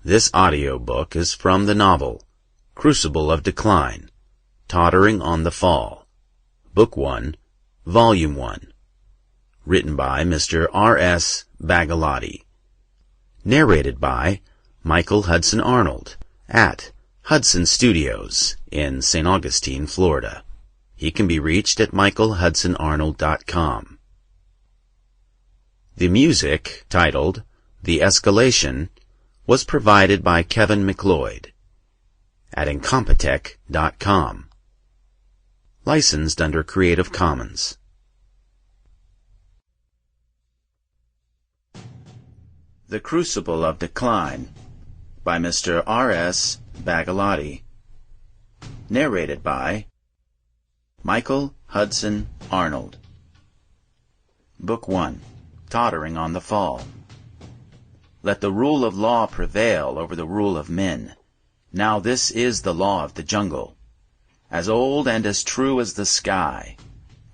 This audiobook is from the novel Crucible of Decline, Tottering on the Fall, Book 1, Volume 1, written by Mr. R.S. Bagaladi, narrated by Michael Hudson Arnold at Hudson Studios in St. Augustine, Florida. He can be reached at michaelhudsonarnold.com. The music, titled The Escalation, was provided by Kevin MacLeod at incompetech.com. Licensed under Creative Commons. The Crucible of Decline by Mr. R.S. Bagaladi, narrated by Michael Hudson Arnold. Book 1, Tottering on the Fall. Let the rule of law prevail over the rule of men. Now this is the law of the jungle, as old and as true as the sky.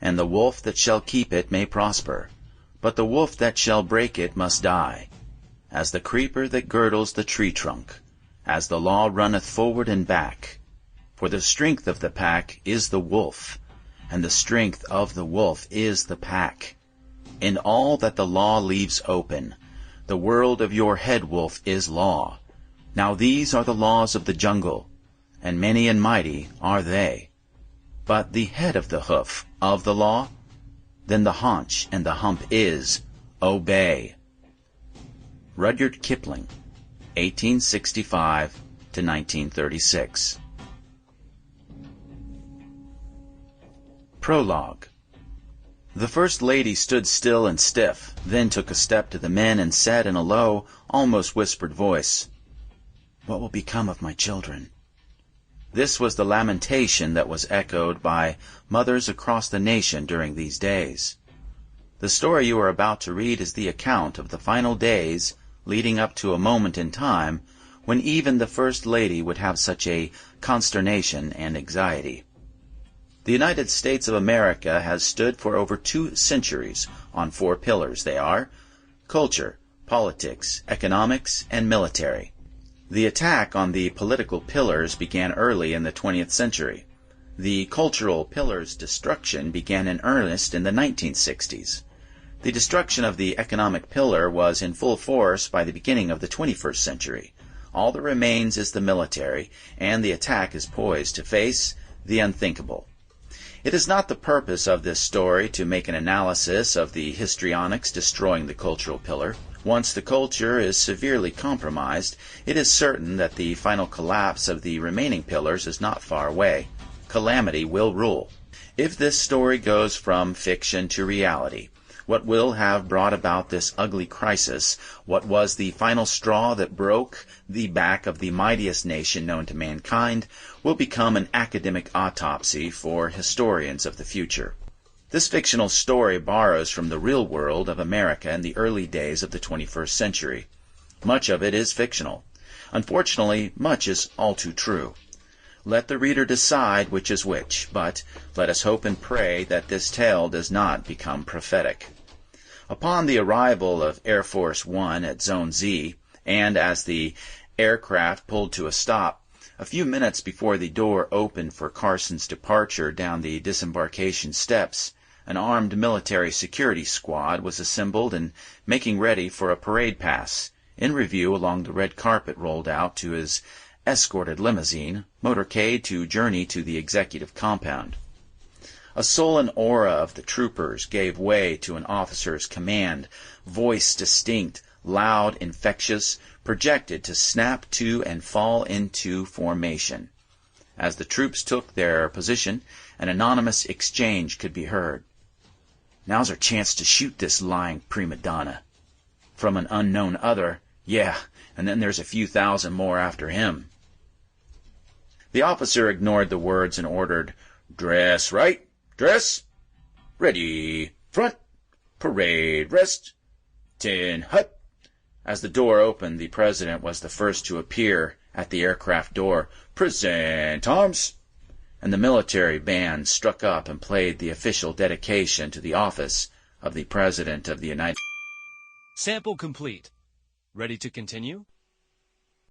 And the wolf that shall keep it may prosper, but the wolf that shall break it must die. As the creeper that girdles the tree trunk, as the law runneth forward and back. For the strength of the pack is the wolf, and the strength of the wolf is the pack. In all that the law leaves open, the world of your head wolf is law. Now these are the laws of the jungle, and many and mighty are they. But the head of the hoof of the law, then the haunch and the hump is, obey. Rudyard Kipling, 1865 to 1936. Prologue. The First Lady stood still and stiff, then took a step to the men and said in a low, almost whispered voice, "What will become of my children?" This was the lamentation that was echoed by mothers across the nation during these days. The story you are about to read is the account of the final days leading up to a moment in time when even the First Lady would have such a consternation and anxiety. The United States of America has stood for over 2 centuries on 4 pillars. They are culture, politics, economics, and military. The attack on the political pillars began early in the 20th century. The cultural pillar's destruction began in earnest in the 1960s. The destruction of the economic pillar was in full force by the beginning of the 21st century. All that remains is the military, and the attack is poised to face the unthinkable. It is not the purpose of this story to make an analysis of the histrionics destroying the cultural pillar. Once the culture is severely compromised, it is certain that the final collapse of the remaining pillars is not far away. Calamity will rule. If this story goes from fiction to reality, what will have brought about this ugly crisis, what was the final straw that broke the back of the mightiest nation known to mankind, will become an academic autopsy for historians of the future. This fictional story borrows from the real world of America in the early days of the 21st century. Much of it is fictional. Unfortunately, much is all too true. Let the reader decide which is which, but let us hope and pray that this tale does not become prophetic. Upon the arrival of Air Force One at Zone Z, and as the aircraft pulled to a stop, a few minutes before the door opened for Carson's departure down the disembarkation steps, an armed military security squad was assembled and making ready for a parade pass. In review along the red carpet rolled out to his escorted limousine, motorcade to journey to the executive compound. A sullen aura of the troopers gave way to an officer's command, voice distinct, loud, infectious, projected to snap to and fall into formation. As the troops took their position, an anonymous exchange could be heard. "Now's our chance to shoot this lying prima donna." From an unknown other, "Yeah, and then there's a few thousand more after him." The officer ignored the words and ordered, "Dress right, dress, ready, front, parade, rest, 10, hut." As the door opened, the president was the first to appear at the aircraft door. "Present arms." And the military band struck up and played the official dedication to the office of the President of the United States. Sample complete. Ready to continue?